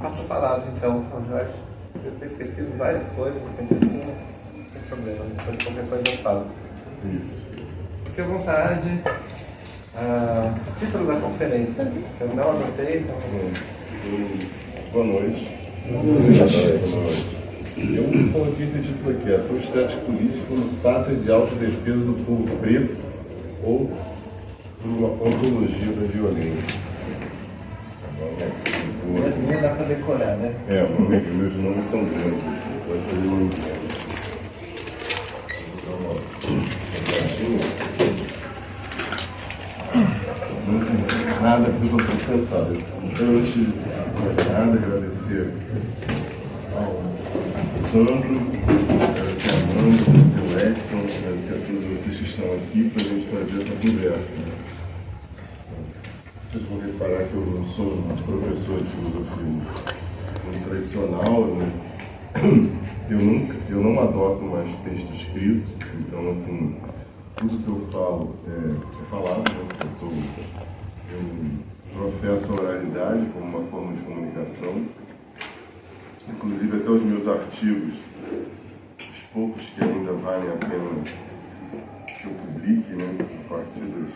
passo a palavra então ao Jorge. Eu tenho esquecido várias coisas, sempre assim, mas não tem problema, depois qualquer coisa eu falo. Isso. Fique à vontade. Título da conferência, eu não anotei, então. Boa noite. Boa noite. Eu coloquei esse título aqui: Ação Estética Política como Tática de Autodefesa do Povo Preto ou por uma ontologia da violência. Minha dá para decorar, né? Meus nomes são grandes. Pode fazer um nada que eu estou cansado. Então, antes de mais nada, agradecer ao Sandro, agradecer a Amanda, ao Edson, agradecer a todos vocês que estão aqui para a gente fazer essa conversa. Vocês vão reparar que eu não sou um professor de filosofia muito tradicional, né? Eu não adoto mais texto escrito, então, assim, tudo que eu falo é falado, né? Eu professo a oralidade como uma forma de comunicação. Inclusive, até os meus artigos, os poucos que ainda valem a pena que eu publique, né, a partir das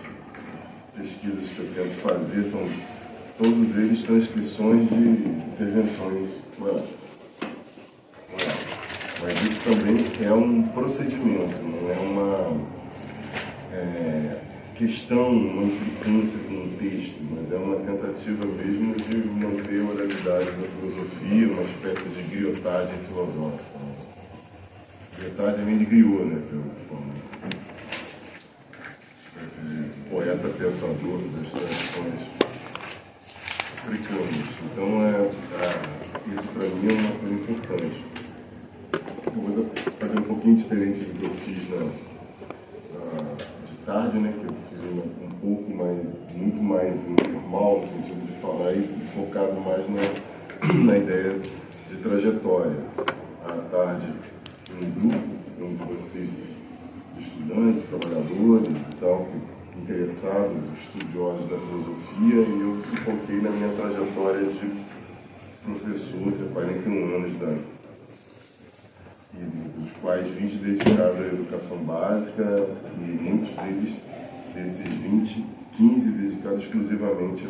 pesquisas que eu tento fazer, são todos eles transcrições de intervenções orais. Mas isso também é um procedimento, não é uma questão, uma implicância com o texto, mas é uma tentativa mesmo de manter a oralidade da filosofia, uma espécie de griotagem filosófica. Griotagem vem de griot, né? Poeta pensador das tradições africanas. Então, isso para mim é uma coisa importante. Eu vou fazer um pouquinho diferente do que eu fiz de tarde, né? Que eu fiz um pouco mais, muito mais informal, no sentido de falar e focado mais na ideia de trajetória. À tarde, um grupo de vocês, de estudantes, trabalhadores e tal, interessados, estudiosos da filosofia, e eu foquei na minha trajetória de professor de 41 anos de idade, e dos quais 20 dedicados à educação básica e muitos desses 20, 15 dedicados exclusivamente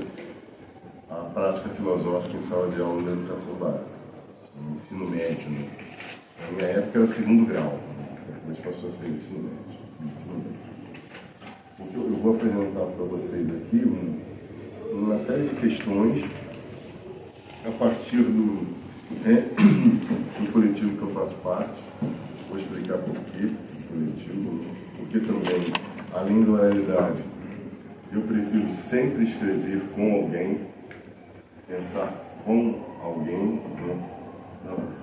à prática filosófica em sala de aula da educação básica, no ensino médio, né? Na minha época era segundo grau, depois passou a ser ensino médio. Eu vou apresentar para vocês aqui uma série de questões a partir do coletivo que eu faço parte. Vou explicar por que do coletivo, porque também, além da oralidade, eu prefiro sempre escrever com alguém, pensar com alguém, né?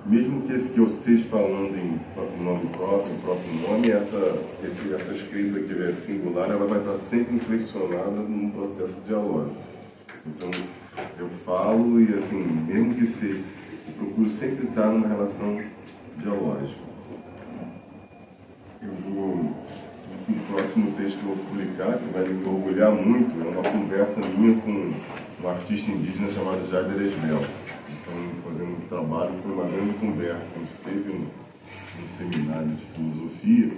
Mesmo que esse que eu esteja falando em nome próprio, em próprio nome, essa escrita que é singular, ela vai estar sempre inflexionada num processo dialógico. Então, eu falo e, assim, mesmo que seja, eu procuro sempre estar numa relação dialógica. O próximo texto que eu vou publicar, que vai me orgulhar muito, é uma conversa minha com um artista indígena chamado Jader Esbel. Então, fazendo um trabalho, foi uma grande conversa. A gente teve um seminário de filosofia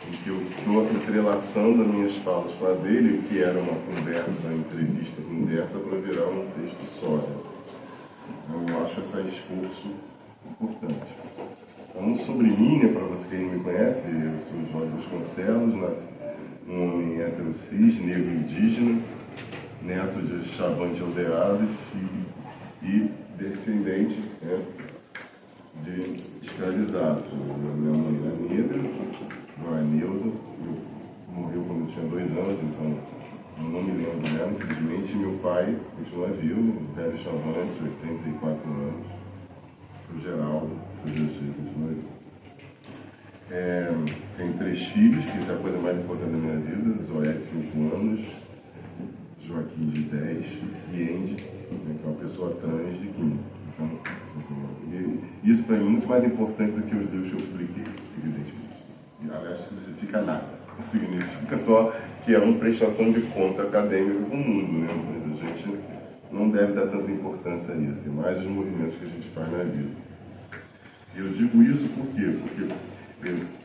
em que eu estou entrelaçando as minhas falas com a dele, que era uma conversa, uma entrevista conversa, para virar um texto só. Então, eu acho esse esforço importante. Então, sobre mim, né, para você que não me conhece, eu sou Jorge Vasconcelos, um homem hétero cis, negro indígena, neto de Chavante Aldeados e descendente, né, de escravizados. Minha mãe era negra, agora é Neuza, morreu quando eu tinha 2 anos, então eu não me lembro dela, infelizmente. Meu pai continua vivo, velho Chavante, 84 anos, seu Geraldo, seu GG, continua vivo. Tenho 3 filhos, que isso é a coisa mais importante da minha vida: Zoé, de 5 anos, Joaquim, de 10, e Andy, que é uma pessoa trans, de 15. Então, assim, isso para mim é muito mais importante do que os livros que eu publiquei, evidentemente. E, aliás, não significa nada. Significa só que é uma prestação de conta acadêmica com o mundo, né? Mas a gente não deve dar tanta importância a isso, mais os movimentos que a gente faz na vida. Eu digo isso por quê? Porque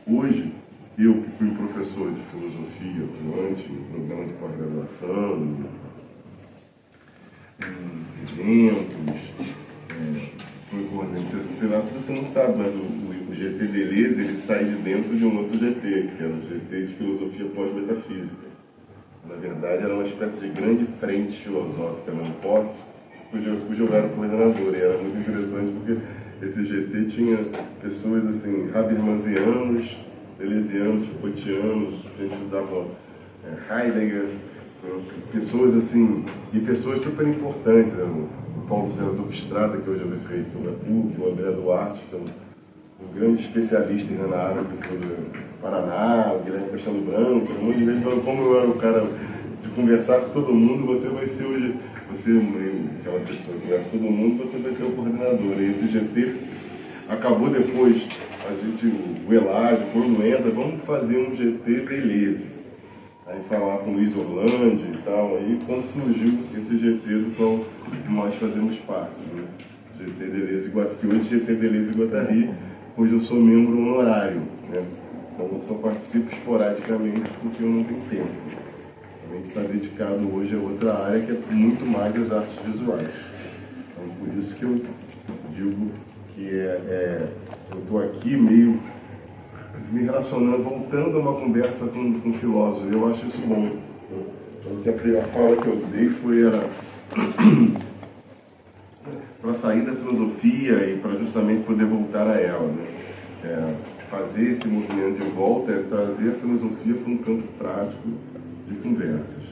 hoje, eu que fui um professor de filosofia atuante, em programa de pós-graduação, em eventos, fui coordenador, sei lá, você não sabe, mas o GT Deleuze, ele sai de dentro de um outro GT, que era o GT de filosofia pós-metafísica. Na verdade, era uma espécie de grande frente filosófica na UPOP, cujo eu era coordenador, e era muito interessante porque esse GT tinha pessoas assim, habermasianos, deleuzianos, Foucaultianos, a gente estudava Heidegger, pessoas assim, e pessoas super importantes, né? O Paulo César Estrada, que hoje é vice-reitor da PUC, o André Duarte, que é um grande especialista em Hannah Arendt do Paraná, o Guilherme Castelo Branco, um monte de gente falando como eu era o cara de conversar com todo mundo, você vai ser hoje, você é aquela pessoa que conversa com todo mundo, você vai ser o coordenador. E esse GT acabou depois, o Eládio, quando entra, vamos fazer um GT Deleuze. Aí falar com o Luiz Orlandi e tal, aí quando surgiu esse GT do qual nós fazemos parte, né? GT Deleuze Guattari, que hoje é GT Deleuze Guattari, hoje eu sou membro honorário, né? Então eu só participo esporadicamente porque eu não tenho tempo. A gente está dedicado hoje a outra área que é muito mais das artes visuais. Então por isso que eu digo que eu estou aqui meio me relacionando, voltando a uma conversa com filósofos. Eu acho isso bom. Então, a fala que eu dei era para sair da filosofia e para justamente poder voltar a ela, né? Fazer esse movimento de volta é trazer a filosofia para um campo prático de conversas.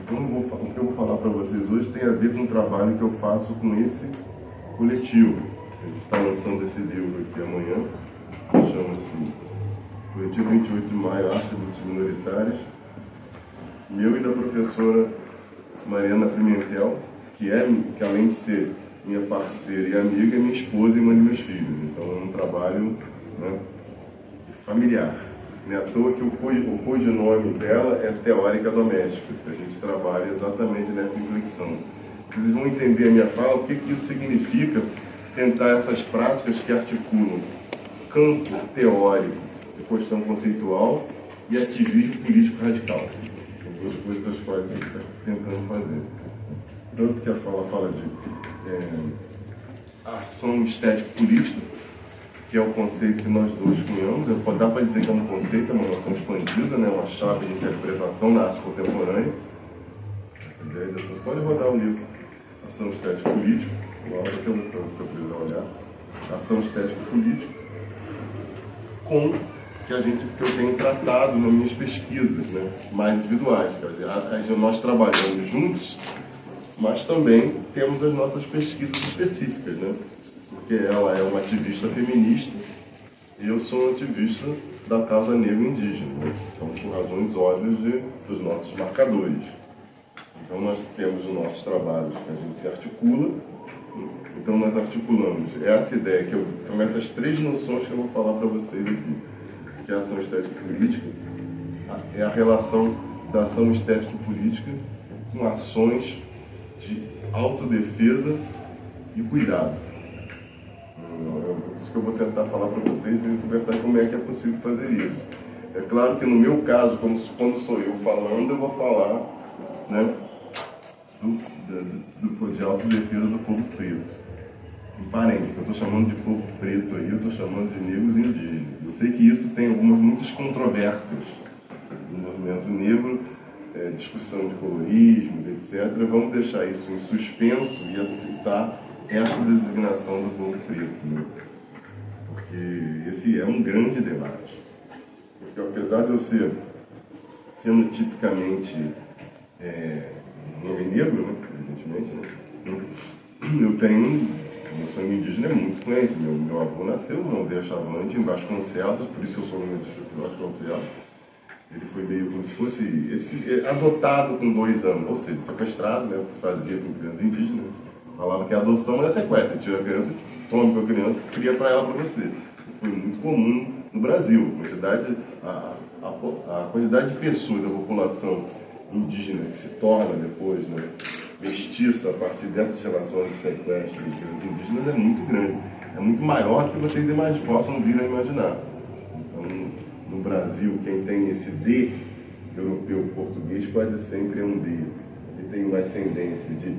Então, o que eu vou falar para vocês hoje tem a ver com o trabalho que eu faço com esse coletivo. A gente está lançando esse livro aqui amanhã, chama-se Coletivo 28 de Maio, Arte dos Minoritários, meu e da professora Mariana Pimentel, que além de ser minha parceira e amiga, é minha esposa e mãe dos meus filhos. Então é um trabalho, né, familiar. Não é à toa que o codinome dela é teórica doméstica. A gente trabalha exatamente nessa inflexão. Vocês vão entender a minha fala, o que isso significa tentar essas práticas que articulam campo teórico de questão conceitual e ativismo político radical. São duas coisas as quais a gente está tentando fazer. Tanto que a fala de ação estético-política, que é o conceito que nós dois cunhamos. Dá para dizer que é um conceito, é uma noção expandida, né? Uma chave de interpretação na arte contemporânea. Essa ideia dessa, pode rodar o livro. Ação estético-política, uma hora que eu precisar olhar. Ação estético-política, que eu tenho tratado nas minhas pesquisas, né, mais individuais. Quer dizer, nós trabalhamos juntos, mas também temos as nossas pesquisas específicas, né, porque ela é uma ativista feminista e eu sou um ativista da causa negra indígena, né, então por razões óbvias dos nossos marcadores. Então nós temos os nossos trabalhos que a gente se articula, então nós articulamos essa ideia, são essas três noções que eu vou falar para vocês aqui. Que é a ação estético-política, é a relação da ação estético-política com ações de autodefesa e cuidado. Isso que eu vou tentar falar para vocês e conversar como é que é possível fazer isso. É claro que no meu caso, quando sou eu falando, eu vou falar, né, de autodefesa do povo preto. Em parênteses, que eu estou chamando de povo preto aí, eu estou chamando de negros e indígenas. Eu sei que isso tem muitas controvérsias no movimento negro, discussão de colorismo, etc. Vamos deixar isso em suspenso e aceitar essa designação do povo preto, né? Porque esse é um grande debate. Porque apesar de eu ser fenotipicamente homem negro, né, evidentemente, né, eu tenho... Meu sangue indígena é muito fluente. Meu avô nasceu no Aldeia Chavante, em Vasconcelos, por isso eu sou no distrito de Vasconcelos. Ele foi meio como se fosse adotado com 2 anos, ou seja, sequestrado, né, o que se fazia com crianças indígenas. Falava que a adoção é sequestro, tira a criança, toma com a criança, cria para ela para você. Foi muito comum no Brasil. A quantidade de pessoas da população indígena que se torna depois, né, mestiça a partir dessas relações de sequestro dos indígenas é muito grande. É muito maior do que vocês possam vir a imaginar. Então, no Brasil, quem tem esse D europeu-português quase sempre é um D. Ele tem uma ascendência de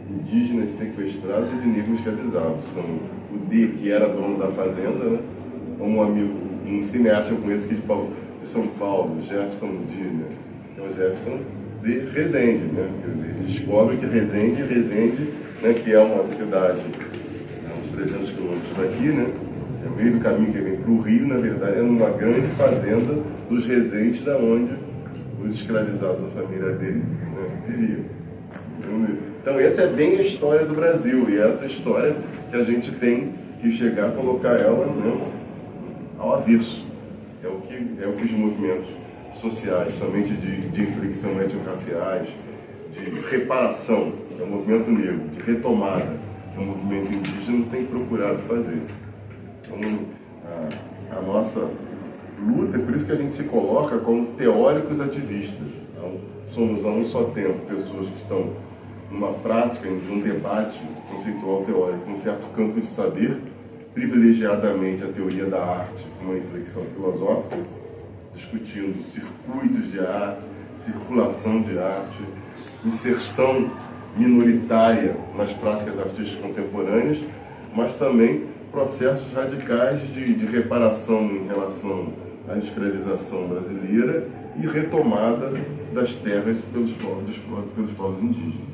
indígenas sequestrados e de negros escravizados. São o D, que era dono da fazenda, né? Como um cineasta que eu conheço aqui de São Paulo, Jefferson Diner, que é o Jefferson de Resende, né? Ele descobre que Resende, né, que é uma cidade a uns 300 quilômetros daqui, né? No meio do caminho que vem para o Rio, na verdade, é uma grande fazenda dos Resende, da onde os escravizados da família deles, né, viviam. Então essa é bem a história do Brasil, e essa história que a gente tem que chegar a colocar ela, né, ao avesso. É o que os movimentos sociais, somente de inflexão étnico-raciais, de reparação, que é o movimento negro, de retomada, que é o movimento indígena, tem procurado fazer. Então, a nossa luta, é por isso que a gente se coloca como teóricos ativistas. Então, somos a um só tempo pessoas que estão numa prática, de um debate conceitual teórico, um certo campo de saber, privilegiadamente a teoria da arte, uma inflexão filosófica, discutindo circuitos de arte, circulação de arte, inserção minoritária nas práticas artísticas contemporâneas, mas também processos radicais de reparação em relação à escravização brasileira e retomada das terras pelos povos indígenas.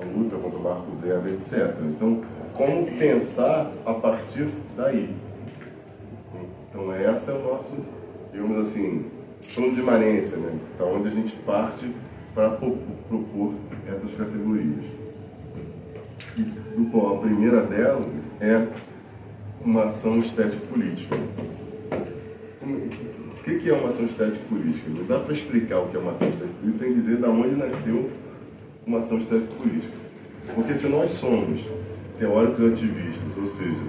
A luta contra o Marco Zero, etc. Então, como pensar a partir daí? Então, esse é o nosso, digamos assim, plano de imanência, né? Da onde a gente parte para propor essas categorias. E do qual a primeira delas é uma ação estético-política. O que é uma ação estético-política? Não dá para explicar o que é uma ação estético-política sem dizer de onde nasceu uma ação estético-política. Porque se nós somos teóricos ativistas, ou seja,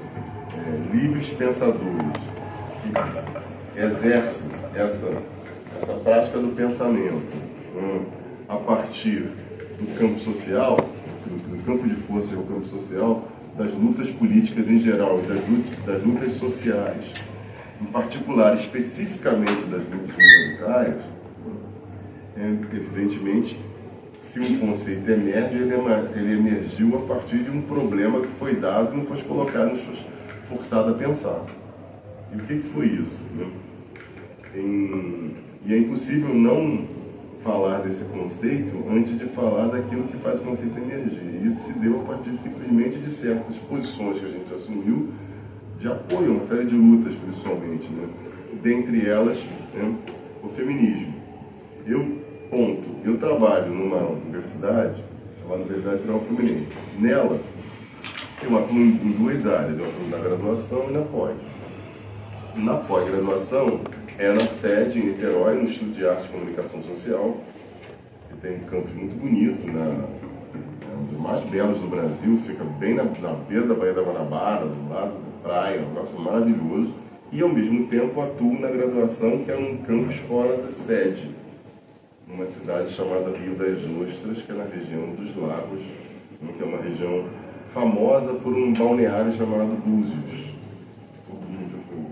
livres pensadores que exercem essa prática do pensamento a partir do campo social, do campo de força e o campo social, das lutas políticas em geral e das lutas sociais, em particular, especificamente das lutas minoritárias, evidentemente, se um conceito emerge, ele emergiu a partir de um problema que foi dado e não foi colocado, não foi forçado a pensar. E o que foi isso? Né? E é impossível não falar desse conceito antes de falar daquilo que faz o conceito emergir. E isso se deu a partir simplesmente de certas posições que a gente assumiu de apoio a uma série de lutas, principalmente, né? Dentre elas, né, o feminismo. Eu trabalho numa universidade, chamada Universidade Federal Fluminense. Nela, eu atuo em duas áreas, eu atuo na graduação e na pós. Na pós-graduação, é na sede em Niterói, no Instituto de Arte e Comunicação Social, que tem um campus muito bonito, um dos mais belos do Brasil, fica bem na beira da Baía da Guanabara, do lado da praia, um negócio maravilhoso. E, ao mesmo tempo, atuo na graduação, que é num campus fora da sede, numa cidade chamada Rio das Ostras, que é na região dos Lagos, que é uma região famosa por um balneário chamado Búzios.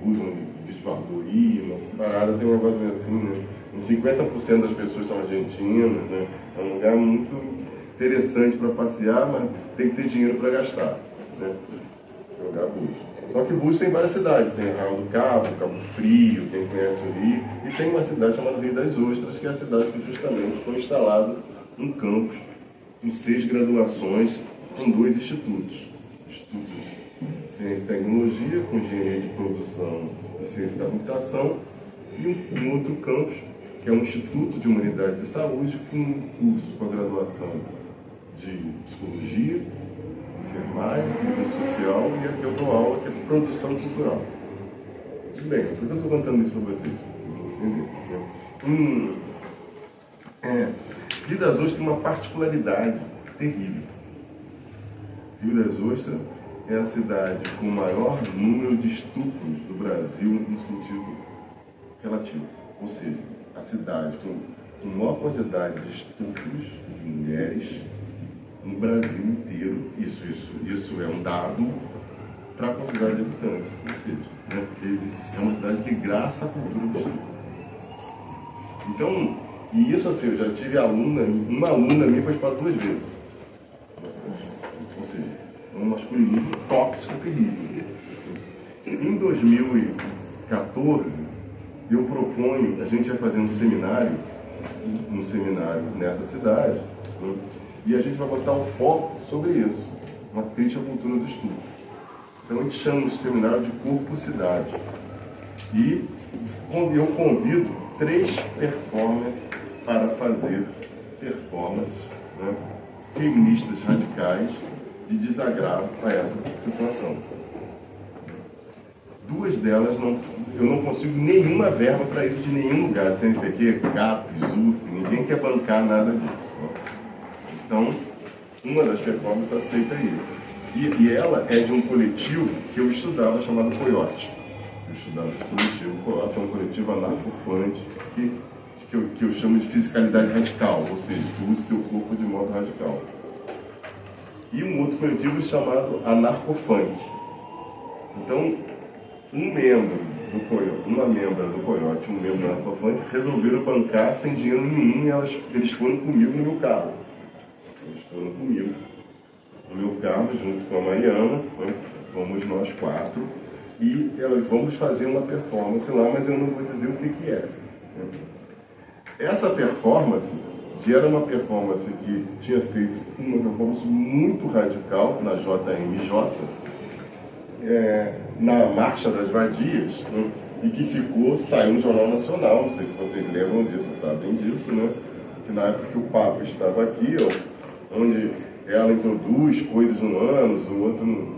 Onde Bismarck, uma parada, tem um negócio meio assim, né? 50% das pessoas são argentinas, né? É um lugar muito interessante para passear, mas tem que ter dinheiro para gastar, né? Esse é o lugar Búzios. Só que Búzios tem várias cidades, tem Arraial do Cabo, Cabo Frio, quem conhece o Rio, e tem uma cidade chamada Rio das Ostras, que é a cidade que justamente foi instalado um campus com 6 graduações com 2 institutos. Institutos de Ciência e Tecnologia, com Engenharia de Produção e Ciência da Computação, e um outro campus, que é um Instituto de Humanidades e Saúde, com um curso com a graduação de Psicologia, Enfermagem, Serviço Social, e aqui eu dou aula, que é Produção Cultural. Muito bem, por que eu estou contando isso para vocês? Rio das Ostras tem uma particularidade terrível. Rio das Ostras é a cidade com o maior número de estupros do Brasil no sentido relativo. Ou seja, a cidade com maior quantidade de estupros de mulheres no Brasil inteiro. Isso é um dado para a quantidade de habitantes, ou seja, né? É uma cidade que graça à cultura do estudo. Então, e isso assim, eu já tive uma aluna minha foi para 2 vezes. Ou seja, um masculinismo tóxico terrível. Em 2014, eu proponho, a gente vai fazer um seminário nessa cidade, né? E a gente vai botar o foco sobre isso, uma crítica à cultura do estudo. Então a gente chama o seminário de Corpo Cidade. E eu convido 3 performers para fazer performances, né, feministas radicais de desagravo a essa situação. 2 delas, eu não consigo nenhuma verba para isso de nenhum lugar, CNPq, CAP, ZUF, ninguém quer bancar nada disso. Né? Então, uma das performances aceita isso. E ela é de um coletivo que eu estudava, chamado Coiote. Eu estudava esse coletivo. O Coiote é um coletivo anarcopunk que eu chamo de fisicalidade radical, ou seja, que usa seu corpo de modo radical. E um outro coletivo chamado Anarcofunk. Então, uma membra do Coiote, um membro do Anarcofunk, resolveram bancar sem dinheiro nenhum e eles foram comigo no meu carro. Eles foram comigo no meu carro, junto com a Mariana, né? Fomos nós 4, e vamos fazer uma performance lá, mas eu não vou dizer o que é. Né? Essa performance já era uma performance que tinha feito uma performance muito radical na JMJ, na Marcha das Vadias, né? E que saiu no Jornal Nacional, não sei se vocês lembram disso, sabem disso, né? Que na época que o Papa estava aqui, onde ela introduz coisas no ânus, o outro no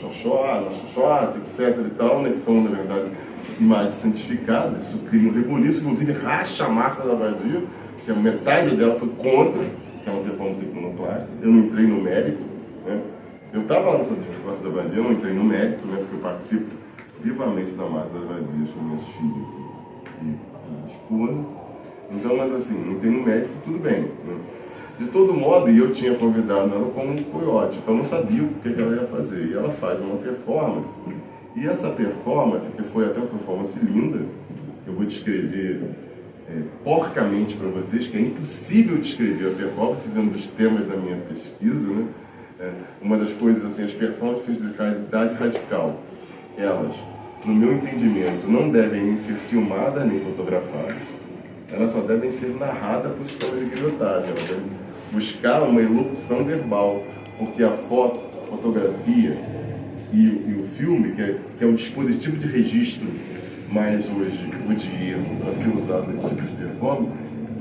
xoxota, etc. e tal, né? Que são, na verdade, imagens santificadas. Isso cria um rebuliço, inclusive racha a marca da vadia, que a metade dela foi contra, que é uma performance iconoclasta. Eu não entrei no mérito, né? Eu estava lá nessa discussão da vadia, eu não entrei no mérito, né? Porque eu participo vivamente da marca das vadias com minhas filhas e esposa. Então, mas assim, não entrei no mérito, tudo bem, né? De todo modo, e eu tinha convidado ela como um coiote, então eu não sabia o que ela ia fazer. E ela faz uma performance. E essa performance, que foi até uma performance linda, eu vou descrever porcamente para vocês, que é impossível descrever a performance dentro dos temas da minha pesquisa, né? Uma das coisas, assim, as performances de fisicalidade radical, elas, no meu entendimento, não devem nem ser filmadas nem fotografadas, elas só devem ser narradas por sistema de grilhotagem, elas devem buscar uma elocução verbal, porque a fotografia e o filme, que é um dispositivo de registro mais hoje erro para ser usado nesse tipo de performance,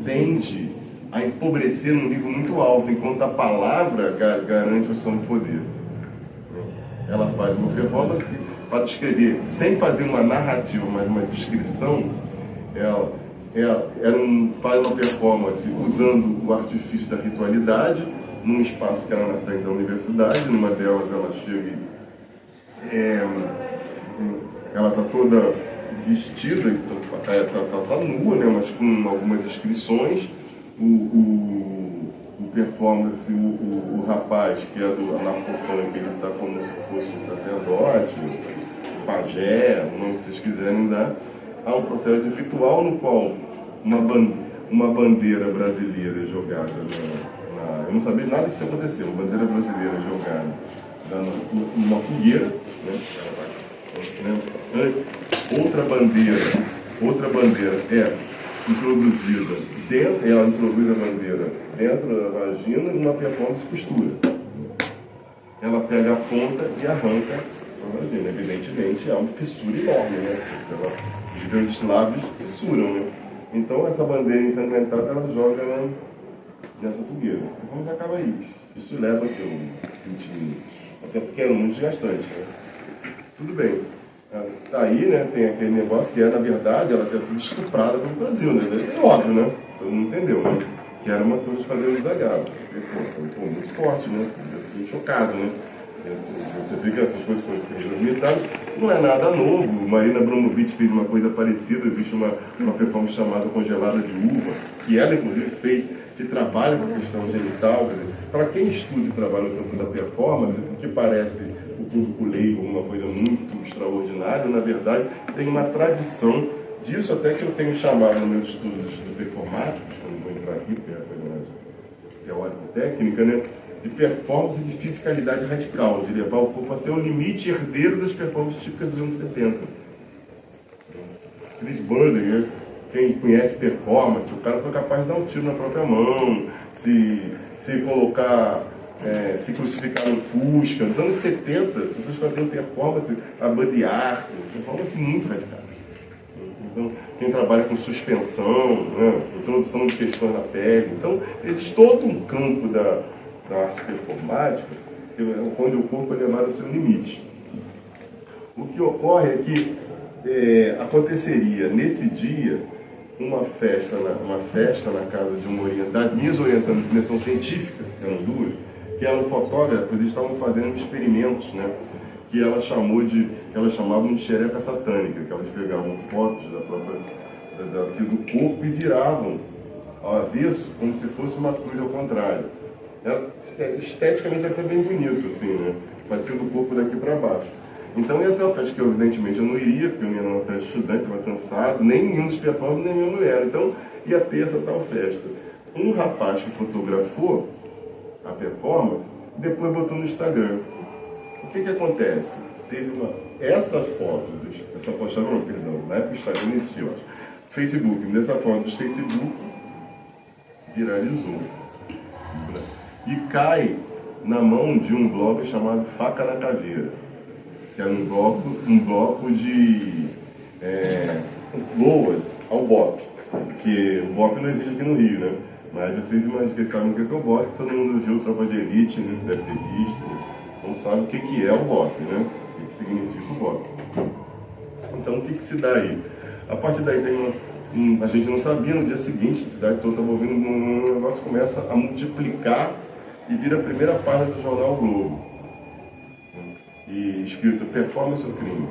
tende a empobrecer num nível muito alto, enquanto a palavra garante o som do poder. Ela faz uma performance para descrever, sem fazer uma narrativa, mas uma descrição, ela faz uma performance usando o artifício da ritualidade, num espaço que era na frente da universidade. Numa delas ela chega ela está toda vestida, está nua, né, mas com algumas inscrições. O performance, o rapaz que é do Anarcofunk, ele está como se fosse um sacerdote, um pajé, o nome que vocês quiserem dar. Há um processo de ritual no qual uma bandeira brasileira jogada eu não sabia nada disso acontecer, uma bandeira brasileira jogada numa fogueira, né? Outra bandeira é introduzida ela introduz a bandeira dentro da vagina e uma performance costura. Ela pega a ponta e arranca a vagina. Evidentemente é uma fissura enorme, né? Os grandes lábios fissuram, né? Então essa bandeira ensanguentada ela joga nessa fogueira. E como acaba aí? Isso leva aqui uns 20 minutos. Até porque é muito desgastante, né? Tudo bem. Aí, né, tem aquele negócio que na verdade, ela tinha sido estuprada pelo Brasil, né? É óbvio, né? Todo mundo entendeu, né? Que era uma coisa de fazer um desagravo. Pô, muito forte, né? Assim, chocado, né? Você vê que essas coisas com os militares não é nada novo. Marina Abramovic fez uma coisa parecida. Existe uma performance chamada Congelada de Uva, que ela, inclusive, fez. que trabalha com a questão genital. Para quem estuda e trabalha no campo da performance, o que parece o público leigo uma coisa muito extraordinária, na verdade, tem uma tradição disso, até que eu tenho chamado nos meus estudos performáticos, quando vou entrar aqui, porque é a coisa mais teórica e técnica, né, de performance e de fisicalidade radical, de levar o corpo a ser o limite herdeiro das performances típicas dos anos 70. Chris Burden, né? Quem conhece performance, o cara foi capaz de dar um tiro na própria mão, se colocar, se crucificar no Fusca. Nos anos 70, as pessoas faziam performance, a body art, performance muito radical. Então, quem trabalha com suspensão, né, introdução de questões na pele. Então, existe todo um campo da arte performática, onde o corpo é levado ao seu limite. O que ocorre é que aconteceria nesse dia uma festa na casa de uma orientada, minhas orientandas de dimensão científica, que eram duas, que eram fotógrafas e estavam fazendo experimentos, né, que elas chamavam de xereca satânica, que elas pegavam fotos do corpo e viravam ao avesso, como se fosse uma cruz ao contrário. Esteticamente é até bem bonito, assim, né? Parecendo o corpo daqui para baixo. Então ia ter uma festa que, evidentemente, eu não iria, porque eu ia numa festa estudante, estava cansado, nem nenhum dos performers, nem minha mulher. Então ia ter essa tal festa. Um rapaz que fotografou a performance, depois botou no Instagram. O que acontece? Teve essa foto na época o Instagram existia, Facebook, nessa foto do Facebook viralizou. E cai na mão de um blog chamado Faca na Caveira, que era um bloco de loas ao BOP, que o BOP não existe aqui no Rio, né? Mas vocês imaginam que sabem o que é o BOP, todo mundo viu Tropa de Elite, né? Deve ter visto, não sabe o que é o BOP, né? O que significa o BOP. Então, o que se dá aí? A partir daí a gente não sabia, no dia seguinte, a cidade toda estava ouvindo, um negócio começa a multiplicar e vira a primeira página do jornal o Globo. E escrito performance ou crime.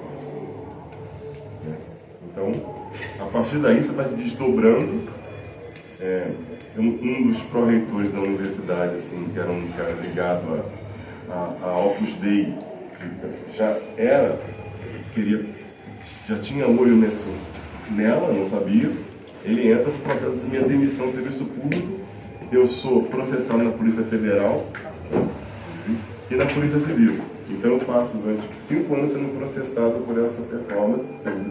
Então, a partir daí você vai se desdobrando. Um dos pró-reitores da universidade, assim, que era um cara ligado a Opus Dei, já tinha olho nela, não sabia. Ele entra no processo de minha demissão do serviço público. Eu sou processado na Polícia Federal e na Polícia Civil. Então eu passo durante 5 anos sendo processado por essa performance.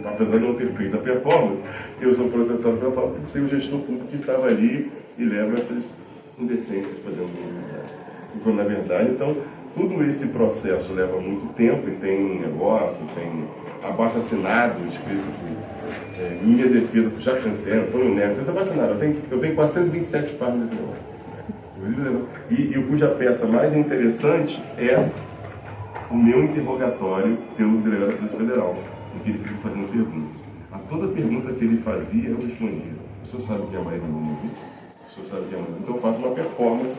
Apesar de não ter feito a performance, eu sou processado por ser o gestor público que estava ali e leva essas indecências para dentro da universidade. Então, na verdade, todo esse processo leva muito tempo e tem negócio, tem abaixo-assinado escrito por minha defesa, por Jacques Rancière, Antônio Neto, esse abaixo-assinado. Eu tenho 427 páginas desse negócio. E cuja peça mais interessante é o meu interrogatório pelo delegado da Polícia Federal, em que ele fica fazendo perguntas. A toda pergunta que ele fazia, eu respondia. O senhor sabe quem é a Maria Ivanovich? O senhor sabe quem é a Maria? Então eu faço uma performance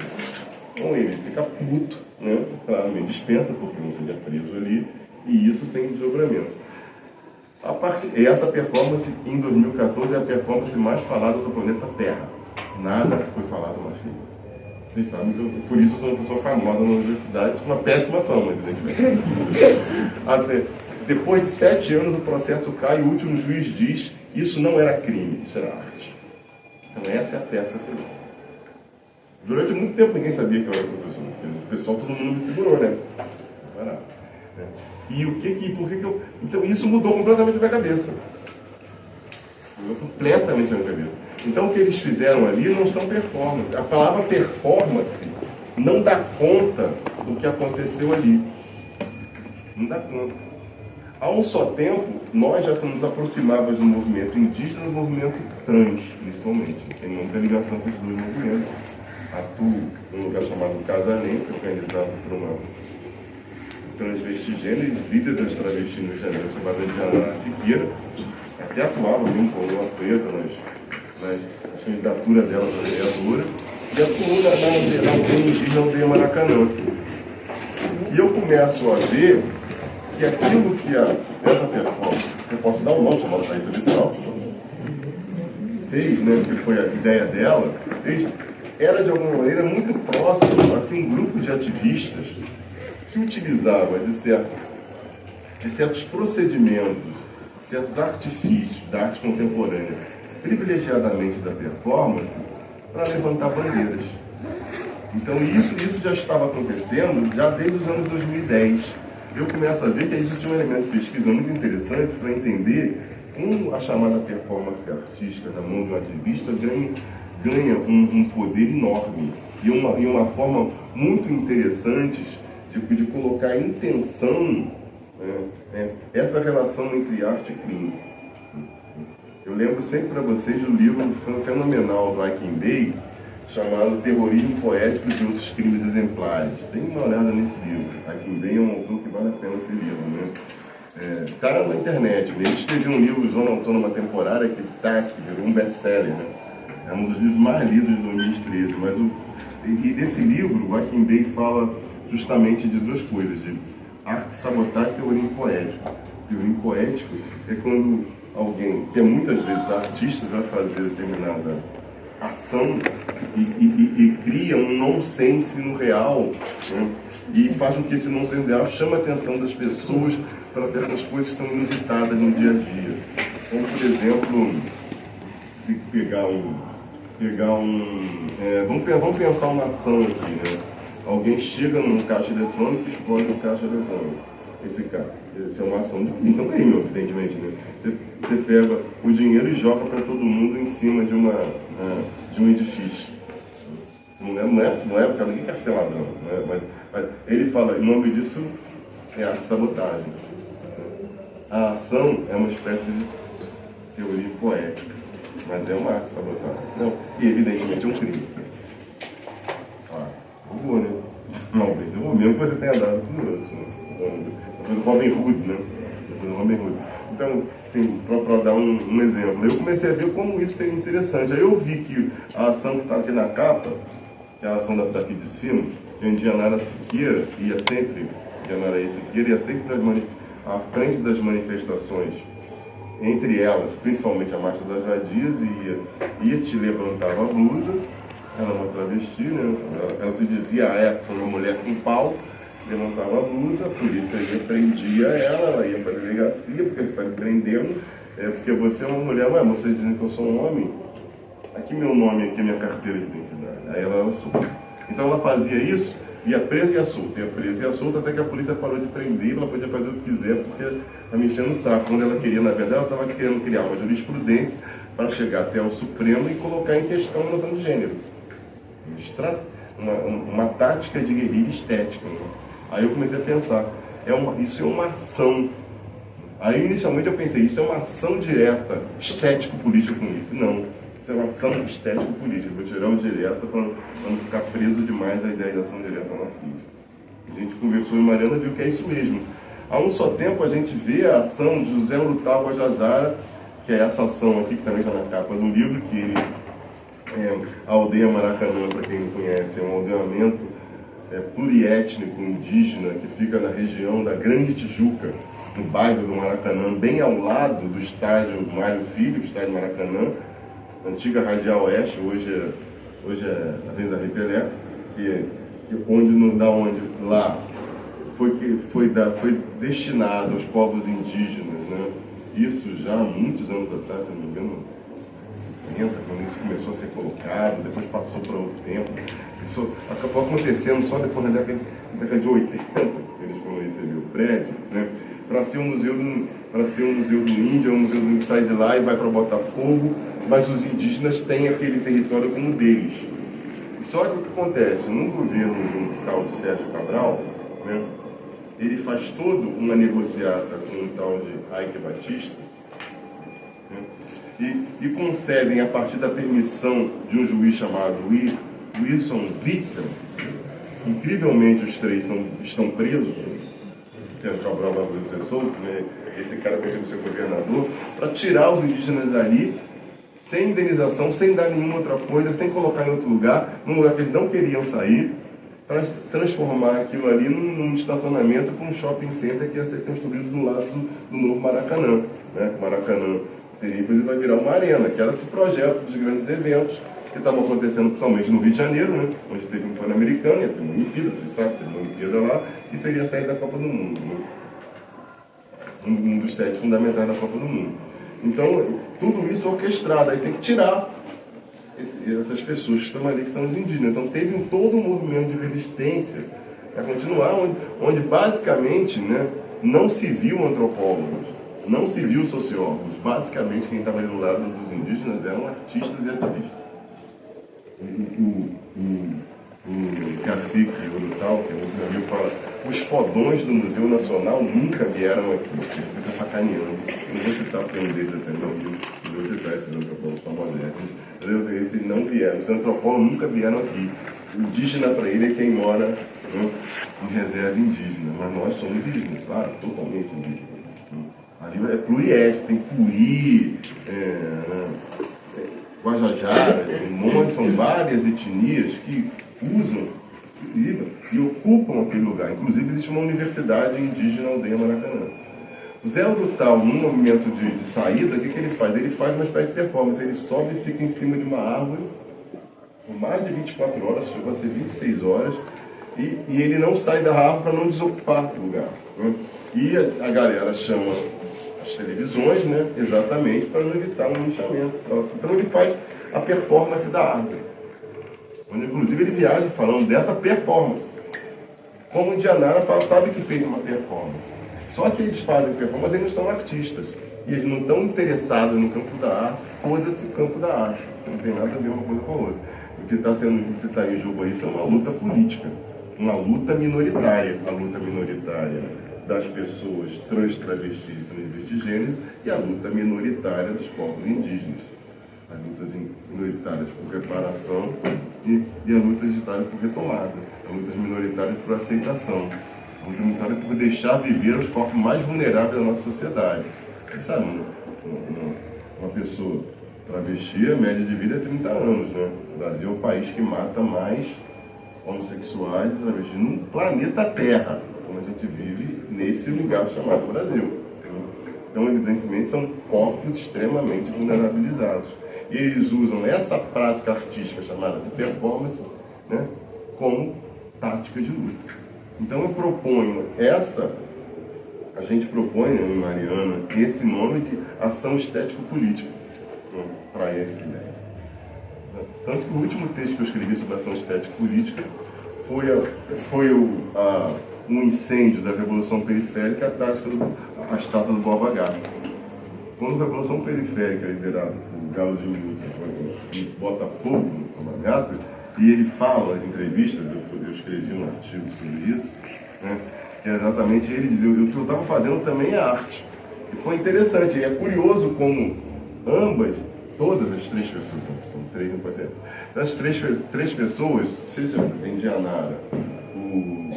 com ele. Ele fica puto, né? Claro, me dispensa, porque não seria preso ali, e isso tem desdobramento. Essa performance, em 2014, é a performance mais falada do planeta Terra. Nada foi falado mais que isso. Vocês sabem, por isso eu sou uma pessoa famosa na universidade, com uma péssima fama, evidentemente. Depois de 7 anos, o processo cai e o último juiz diz: isso não era crime, isso era arte. Então essa é a peça que eu... Durante muito tempo ninguém sabia que eu era professor. O pessoal, todo mundo me segurou, né? E por que eu... Então isso mudou completamente a minha cabeça. Mudou completamente a minha cabeça. Então, o que eles fizeram ali não são performance. A palavra performance não dá conta do que aconteceu ali. Não dá conta. A um só tempo, nós já nos aproximávamos do movimento indígena e do movimento trans, principalmente. Tem muita ligação com os dois movimentos. Atuo num lugar chamado Casanem, que é organizado por uma transvestigênero, líder das travestis no Rio de Janeiro, chamada Diana Siqueira. Até atuava mesmo com uma preta nas candidaturas dela para vereadora, e atuou na aldeia indígena, na aldeia Maracanã. E eu começo a ver que aquilo que essa performance, eu posso dar um nome, chamado Thaisa Vital, fez, né, que foi a ideia dela, fez, era de alguma maneira muito próximo a que um grupo de ativistas se utilizava de certos procedimentos, certos artifícios da arte contemporânea, privilegiadamente da performance, para levantar bandeiras. Então isso já estava acontecendo já desde os anos 2010. Eu começo a ver que isso tinha um elemento de pesquisa muito interessante para entender como a chamada performance artística da mão de um ativista ganha um poder enorme e uma forma muito interessante de colocar em tensão essa relação entre arte e crime. Eu lembro sempre para vocês do livro fenomenal do Aiken Bay, chamado Terrorismo Poético e Outros Crimes Exemplares. Deem uma olhada nesse livro. Aiken Bay é um autor que vale a pena ser lido, né? Está na internet. Ele escreveu um livro, Zona Autônoma Temporária, que virou um best-seller, né? É um dos livros mais lidos de 2013. E desse livro, o Aiken Bay fala justamente de duas coisas, de arte, sabotagem e teoria poético. Teoria poético é quando alguém, que é muitas vezes artista, vai fazer determinada ação e cria um nonsense no real, né? E faz com que esse nonsense real chame a atenção das pessoas para certas coisas que estão inusitadas no dia a dia. Como, por exemplo, se vamos pensar uma ação aqui, né? Alguém chega num caixa eletrônico e explode o caixa eletrônico. Esse é uma ação de crime, evidentemente, né? Você pega o dinheiro e joga para todo mundo em cima de um edifício. Não é porque ninguém quer ser ladrão, né? Mas ele fala, o nome disso é arte de sabotagem. A ação é uma espécie de teoria poética, mas é uma arte de sabotagem. Não, e evidentemente é um crime. Boa, né? Talvez o mesmo que você tenha dado para os outros, né? Depois do Robin Hood, né? Então, assim, para dar um exemplo, eu comecei a ver como isso seria interessante. Aí eu vi que a ação que está aqui na capa, que é a ação daqui de cima, que a Indianara Siqueira ia sempre à frente das manifestações, entre elas, principalmente a Marcha das Vadias, ia te levantava a blusa. Ela é uma travesti, né? Ela se dizia à época uma mulher com pau, levantava a blusa, a polícia prendia ela ia para a delegacia, porque você está me prendendo, porque você é uma mulher, mas você dizendo que eu sou um homem, aqui meu nome, aqui minha carteira de identidade. Aí ela era solta. Então ela fazia isso, ia presa e ia solta, até que a polícia parou de prender, ela podia fazer o que quiser, porque ela me enchendo o saco. Quando ela queria, na verdade, ela estava querendo criar uma jurisprudência para chegar até o Supremo e colocar em questão a noção de gênero. Uma tática de guerrilha estética, né? Aí eu comecei a pensar, isso é uma ação. Aí inicialmente eu pensei, isso é uma ação direta, estético-política comigo. Não, isso é uma ação estético-política. Vou tirar o direto para não ficar preso demais à ideia de ação direta anarquista. A gente conversou em Mariana e viu que é isso mesmo. A um só tempo a gente vê a ação de José Urutau Guajajara, que é essa ação aqui que também está na capa do livro, que a aldeia Maracanã, para quem não conhece, é um aldeamento pluriétnico indígena que fica na região da Grande Tijuca, no bairro do Maracanã, bem ao lado do estádio Mário Filho, o estádio Maracanã, antiga Radial Oeste, hoje é a Avenida Repelé, onde lá foi destinado aos povos indígenas, né? Isso já há muitos anos atrás, se não me engano, 50, quando isso começou a ser colocado, depois passou para outro tempo. Isso acabou acontecendo só depois da década de 80, que eles foram receber o prédio, né? Para ser um museu do índio, um museu do índio que sai de lá e vai para Botafogo, mas os indígenas têm aquele território como deles. Só que o que acontece, no governo do tal de Sérgio Cabral, né, ele faz toda uma negociata com o tal de Ike Batista, né, e concedem, a partir da permissão de um juiz chamado Wilson Witzel, incrivelmente os três estão presos, Sérgio Cabral vai poder ser solto, né, esse cara conseguiu ser governador, para tirar os indígenas dali, sem indenização, sem dar nenhuma outra coisa, sem colocar em outro lugar, num lugar que eles não queriam sair, para transformar aquilo ali num estacionamento com um shopping center que ia ser construído do lado do novo Maracanã. Né? O Maracanã seria, ele vai virar uma arena, que era esse projeto dos grandes eventos, que estavam acontecendo principalmente no Rio de Janeiro, né, onde teve um Pan-Americano, ia ter uma Olimpíada, vocês sabem, teve uma Olimpíada lá, e seria a sede da Copa do Mundo, né? Um dos testes fundamentais da Copa do Mundo. Então, tudo isso orquestrado, aí tem que tirar essas pessoas que estão ali, que são os indígenas. Então, teve todo um movimento de resistência para continuar, onde basicamente, né, não se viu antropólogos, não se viu sociólogos. Basicamente, quem estava ali do lado dos indígenas eram artistas e ativistas. O cacique Urutau, que é outro meu amigo, fala: os fodões do Museu Nacional nunca vieram aqui. Ele fica sacaneando. Eu não vou citar o termo deles até, não, viu? Eu vou citar esses antropólogos são modernos. Mas eles não vieram. Os antropólogos nunca vieram aqui. O indígena para ele é quem mora, né, em reserva indígena. Mas nós somos indígenas, claro, totalmente indígenas. Ali é pluriétnico, tem Curi, Guajajara, são várias etnias que usam e ocupam aquele lugar. Inclusive, existe uma universidade indígena na aldeia Maracanã. O Zé Urutau, num momento de saída, o que ele faz? Ele faz uma espécie de performance. Ele sobe e fica em cima de uma árvore por mais de 24 horas, chegou a ser 26 horas, e ele não sai da árvore para não desocupar o lugar, né? E a galera chama as televisões, né, exatamente para não evitar um linchamento. Então ele faz a performance da árvore, onde inclusive ele viaja falando dessa performance. Como o Indianara sabe que fez uma performance. Só que eles fazem performance, eles não são artistas. E eles não estão interessados no campo da arte, foda-se o campo da arte. Não tem nada a ver uma coisa com a outra. O que está em jogo aí é uma luta política, uma luta minoritária. A luta minoritária das pessoas trans, travestis e transvestigêneres e a luta minoritária dos povos indígenas. As lutas minoritárias por reparação e a luta minoritária por retomada. As lutas minoritárias por aceitação. A luta minoritária por deixar viver os corpos mais vulneráveis da nossa sociedade. Vocês sabem, uma pessoa travesti, a média de vida é 30 anos, né? O Brasil é o país que mata mais homossexuais e travestis no planeta Terra. Então a gente vive nesse lugar chamado Brasil. Então, evidentemente, são corpos extremamente vulnerabilizados. E eles usam essa prática artística chamada de performance, né, como tática de luta. Então eu proponho a gente propõe, né, em Mariana, esse nome de ação estético-política, né, para essa ideia. Tanto que o último texto que eu escrevi sobre ação estético-política foi um incêndio da Revolução Periférica, a estátua do Borba Gato. Quando a Revolução Periférica, liderada por Galo de Luta, bota fogo no Borba Gato, e ele fala nas entrevistas, eu escrevi um artigo sobre isso, né, que é exatamente ele dizer: o que eu estava fazendo também é arte. E foi interessante, e é curioso como todas as três pessoas, são três, não pode ser, as três pessoas, seja a Indianara, o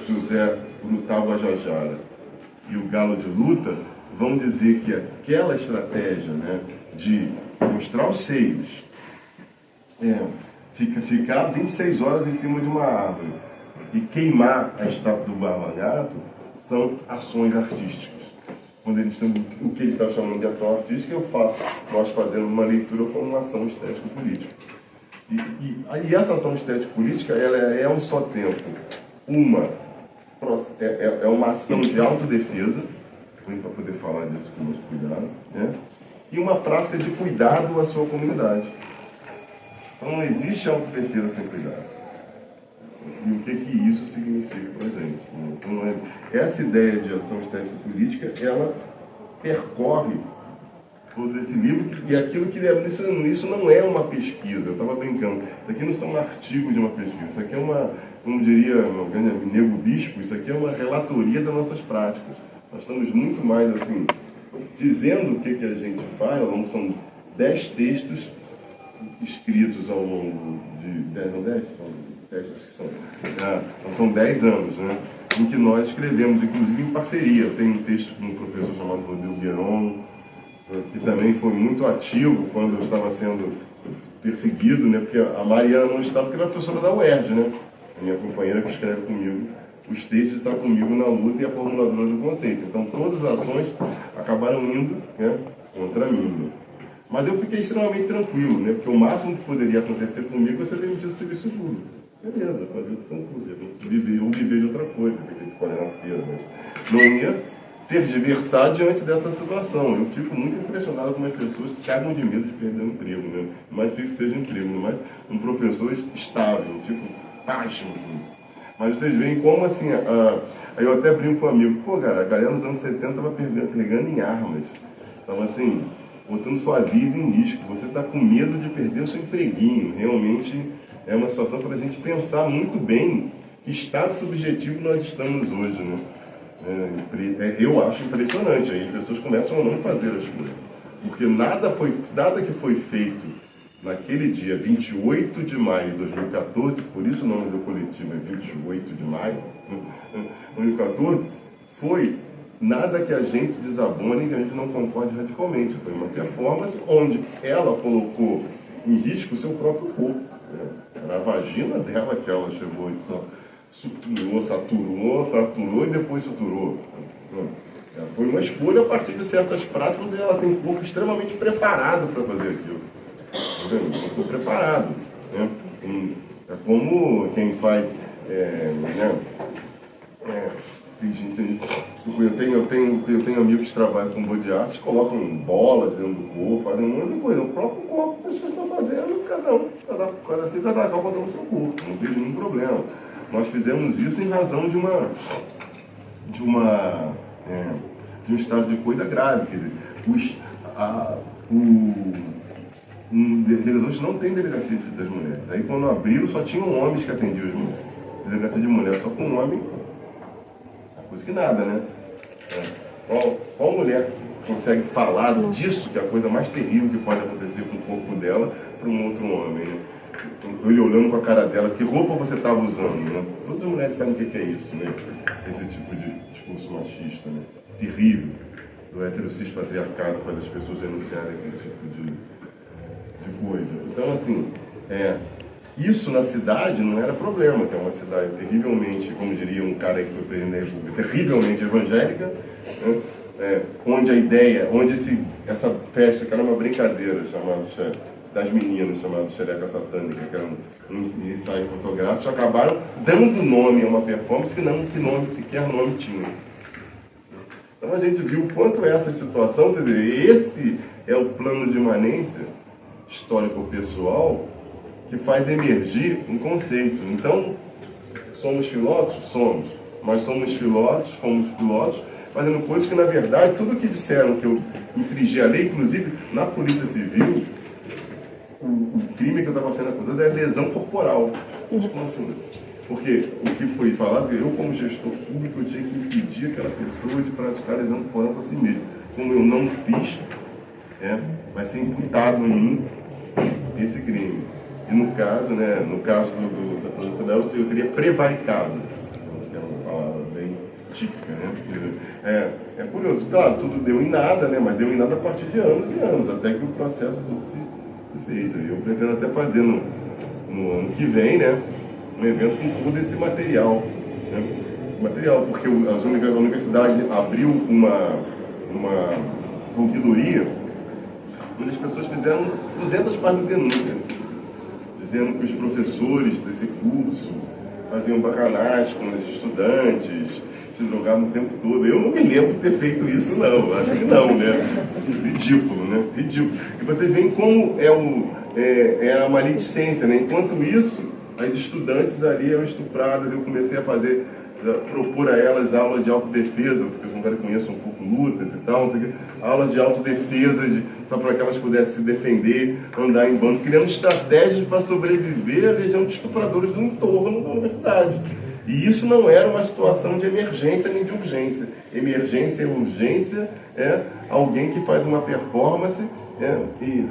José Urutau Guajajara e o Galo de Luta, vão dizer que aquela estratégia, né, de mostrar os seios, ficar 26 horas em cima de uma árvore e queimar a estátua do Borba Gato são ações artísticas. Quando o que eles estão chamando de ação artística, nós fazendo uma leitura como uma ação estético-política. E essa ação estético-política, ela é ao só tempo uma ação de autodefesa, para poder falar disso com muito cuidado, né, e uma prática de cuidado à sua comunidade. Então não existe autodefesa sem cuidado. E o que isso significa para a gente, né? Então, essa ideia de ação estético-política, ela percorre todo esse livro, e aquilo que isso não é uma pesquisa, eu estava brincando, isso aqui não são artigos de uma pesquisa, isso aqui é como diria o Nego Bispo, isso aqui é uma relatoria das nossas práticas. Nós estamos muito mais, assim, dizendo o que a gente faz, são 10 textos escritos ao longo de 10, não 10? São 10, acho que são. Então são 10 anos, né, em que nós escrevemos, inclusive em parceria. Eu tenho um texto com um professor chamado Rodrigo Gueron, que também foi muito ativo quando eu estava sendo perseguido, né, porque a Mariana não estava, porque era professora da UERJ, né, a minha companheira que escreve comigo os textos, está comigo na luta e a formuladora do conceito. Então todas as ações acabaram indo, né, contra mim. Mas eu fiquei extremamente tranquilo, né? Porque o máximo que poderia acontecer comigo é ser demitido do serviço público. Beleza, fazer outro concurso, viver de outra coisa, viver de colher na feira, mas não ia ter diversar diante dessa situação. Eu fico muito impressionado como as pessoas se cagam de medo de perder o emprego, né? Mais difícil que seja emprego, mas um professor estável, tipo, página nisso. Mas vocês veem como assim, aí eu até brinco com um amigo, pô, cara, a galera nos anos 70 estava pegando em armas. Então assim, botando sua vida em risco, você está com medo de perder o seu empreguinho. Realmente é uma situação para a gente pensar muito bem que estado subjetivo nós estamos hoje, né? Eu acho impressionante, aí as pessoas começam a não fazer as coisas. Porque nada que foi feito naquele dia, 28 de maio de 2014, por isso o nome do coletivo é 28 de maio de 2014, foi nada que a gente desabone e que a gente não concorde radicalmente. Foi uma performance onde ela colocou em risco o seu próprio corpo. Era a vagina dela que ela chegou e só suturou, fraturou e depois suturou. Foi uma escolha a partir de certas práticas onde ela tem um corpo extremamente preparado para fazer aquilo. Tá vendo? Eu estou preparado. Né? É como quem faz... Eu tenho amigos que trabalham com body art, colocam bolas dentro do corpo, fazem um monte de coisa. O próprio corpo, as pessoas estão fazendo, cada qual botando o seu corpo. Não vejo nenhum problema. Nós fizemos isso em razão de um estado de coisa grave. Quer dizer, hoje não tem delegacia das mulheres. Aí quando abriram só tinham homens que atendiam as mulheres. Delegacia de mulher só com um homem, coisa que nada, né? Qual mulher consegue falar disso, que é a coisa mais terrível que pode acontecer com o corpo dela, para um outro homem, né? Ele olhando com a cara dela, que roupa você estava usando, né? Todas as mulheres sabem o que é isso, né? Esse tipo de discurso machista, né? Terrível. Do heterocis patriarcado faz as pessoas denunciarem esse tipo de coisa. Então, assim, isso na cidade não era problema, que é uma cidade terrivelmente, como diria um cara que foi presidente da República, terrivelmente evangélica, né? Onde essa festa, que era uma brincadeira das meninas, chamada Xereca Satânica, que era um ensaio fotográfico, acabaram dando nome a uma performance que sequer nome tinha. Então a gente viu o quanto essa situação, quer dizer, esse é o plano de imanência histórico-pessoal que faz emergir um conceito. Então, somos filósofos? Somos. Mas fomos filósofos, fazendo coisas que, na verdade, tudo que disseram que eu infringi a lei, inclusive na Polícia Civil, o crime que eu estava sendo acusado era lesão corporal. Porque o que foi falado, eu como gestor público, eu tinha que impedir aquela pessoa de praticar lesão corporal para si mesmo. Como eu não fiz, vai ser imputado em mim esse crime. E no caso da Polícia Federal, eu teria prevaricado, que é uma palavra bem típica, né? É curioso, claro, tudo deu em nada, né? Mas deu em nada a partir de anos e anos, até que o processo todo se fez. Eu pretendo até fazer no ano que vem, né? Um evento com todo esse material. Né? Porque a universidade abriu uma ouvidoria onde as pessoas fizeram 200 páginas de denúncia, dizendo que os professores desse curso faziam bacanagem com os estudantes, se drogavam o tempo todo. Eu não me lembro de ter feito isso, não. Acho que não, né? Ridículo, né? Ridículo. E vocês veem como é a maledicência, né? Enquanto isso, as estudantes ali eram estupradas. Eu comecei a propor a elas aulas de autodefesa, porque eu não conheço um pouco lutas e tal, aulas de autodefesa, só para que elas pudessem se defender, andar em bando, criando estratégias para sobreviver à legião de estupradores do entorno da universidade. E isso não era uma situação de emergência nem de urgência. Emergência e urgência é alguém que faz uma performance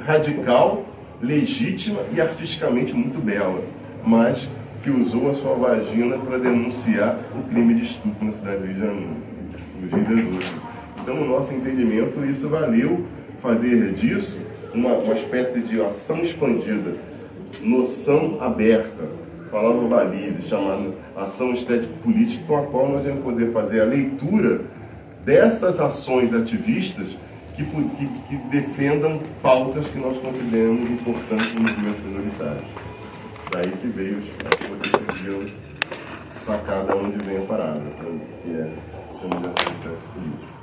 radical, legítima e artisticamente muito bela, mas que usou a sua vagina para denunciar o crime de estupro na cidade do Rio de Janeiro, no dia 18. Então, no nosso entendimento, isso valeu fazer disso uma espécie de ação expandida, noção aberta, palavra valide, chamada ação estético-política, com a qual nós vamos poder fazer a leitura dessas ações ativistas que defendam pautas que nós consideramos importantes no movimento minoritário. Daí que veio vocês conseguiram sacar de onde vem a parada, que é chamada de atividade política.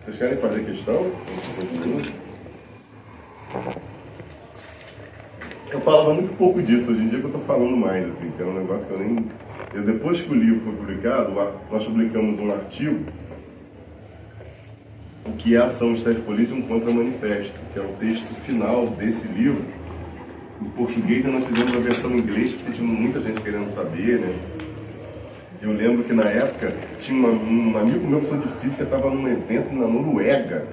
Vocês querem fazer questão? Eu falava muito pouco disso, hoje em dia que eu estou falando mais, assim, que é um negócio que eu nem... depois que o livro foi publicado, nós publicamos um artigo, o que é Ação Estética Política, um contra-manifesto, que é o texto final desse livro. Em português nós fizemos a versão em inglês, porque tinha muita gente querendo saber, né? Eu lembro que na época tinha um amigo meu, professor de física, estava num evento na Noruega.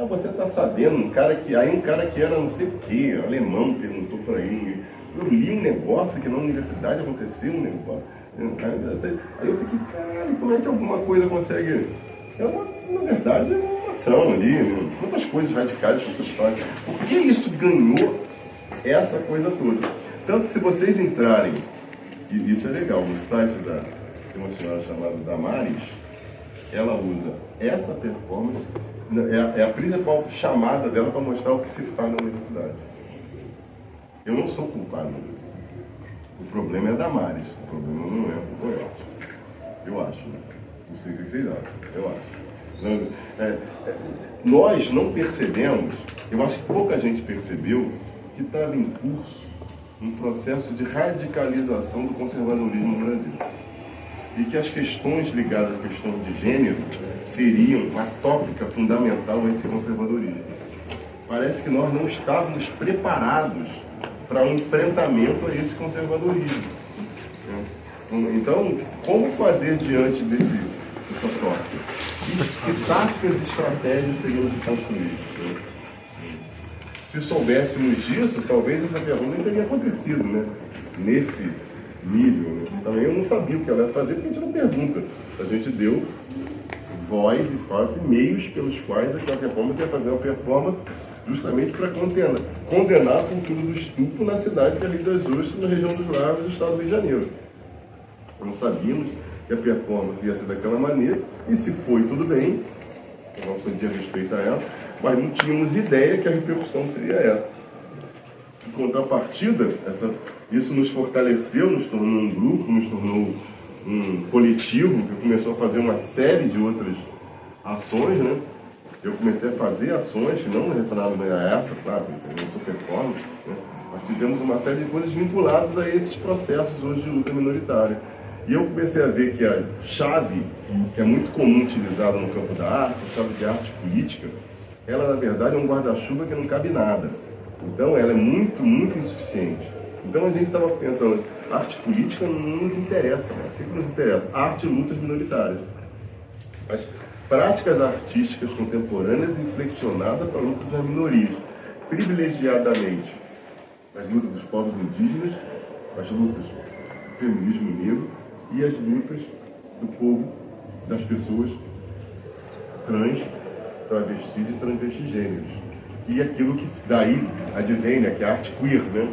Você está sabendo, um cara que era não sei o que, alemão, perguntou para ele. Eu li um negócio que na universidade aconteceu um negócio. Aí eu fiquei, caralho, como é que alguma coisa consegue... na verdade, é uma ação ali, né? Quantas coisas radicais as pessoas fazem. Por que isso ganhou essa coisa toda? Tanto que se vocês entrarem, e isso é legal, no site de uma senhora chamada Damares, ela usa essa performance, é a principal chamada dela para mostrar o que se faz na universidade. Eu não sou culpado. O problema é a Damares, o problema não é o Boiotti. Eu acho, né? Não sei o que vocês acham, eu acho. Nós não percebemos, eu acho que pouca gente percebeu, que estava em curso um processo de radicalização do conservadorismo no Brasil. E que as questões ligadas à questão de gênero seriam uma tópica fundamental a esse conservadorismo. Parece que nós não estávamos preparados para um enfrentamento a esse conservadorismo. Então, como fazer diante dessa tópica? Que táticas e estratégias teríamos de construir? Se soubéssemos disso, talvez essa pergunta não teria acontecido, né? Nesse nível. Né? Então eu não sabia o que ela ia fazer, porque a gente não pergunta. A gente deu voz, de fato, e meios pelos quais aquela performance ia fazer uma performance justamente para condenar a cultura do estupro na cidade de Rio das Ostras, na região dos Lagos do estado do Rio de Janeiro. Não sabíamos que a performance ia ser daquela maneira, e se foi, tudo bem, eu não sentia respeito a ela, mas não tínhamos ideia que a repercussão seria essa. Em contrapartida, isso nos fortaleceu, nos tornou um grupo, nos tornou um coletivo que começou a fazer uma série de outras ações, né? Eu comecei a fazer ações que não relacionavam a essa, claro, eu não sou performance, né? Mas fizemos uma série de coisas vinculadas a esses processos hoje de luta minoritária. E eu comecei a ver que a chave, que é muito comum utilizada no campo da arte, a chave de arte política, ela na verdade é um guarda-chuva que não cabe nada. Então ela é muito, muito insuficiente. Então a gente estava pensando, arte política não nos interessa, né? O que nos interessa? Arte e lutas minoritárias. As práticas artísticas contemporâneas inflexionadas para a luta das minorias, privilegiadamente as lutas dos povos indígenas, as lutas do feminismo negro e as lutas do povo, das pessoas trans, travestis e transvestigêneros. E aquilo que daí advém, né, que é a arte queer, né?